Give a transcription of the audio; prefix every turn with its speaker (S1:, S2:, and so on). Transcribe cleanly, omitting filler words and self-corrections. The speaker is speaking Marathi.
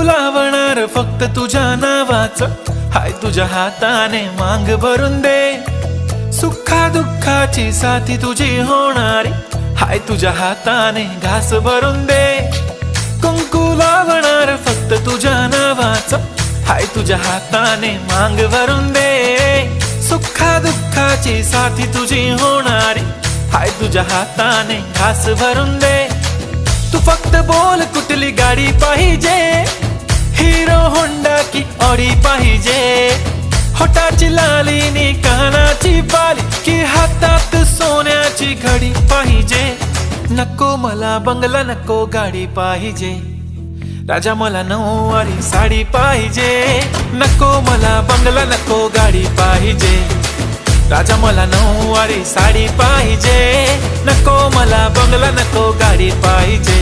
S1: लावणार फक्त तुझ्या नावाचं, हाय तुझ्या हाताने मांग भरून दे। सुखा दुःखाची साथी तुझी होणारी, हाय तुझ्या हाताने घास भरून दे। कुंकू लावणार फक्त तुझ्या नावाचं, हाय तुझ्या हाताने मांग भरून दे। सुखा दुःखाची साथी तुझी होणारी, हाय तुझ्या हाताने घास भरून दे। तू फक्त बोल कुठली गाडी पाहिजे, हिरो होंडा की ऑडी पाहिजे। होठाची लाली नी कानाची बाली, की हातात सोन्याची घडी पाहिजे। नको मला बंगला, नको गाडी पाहिजे, राजा मला नऊवारी साडी पाहिजे। नको मला बंगला, नको गाडी पाहिजे, राजा मला नऊवारी साडी पाहिजे। नको मला बंगला, नको गाडी पाहिजे।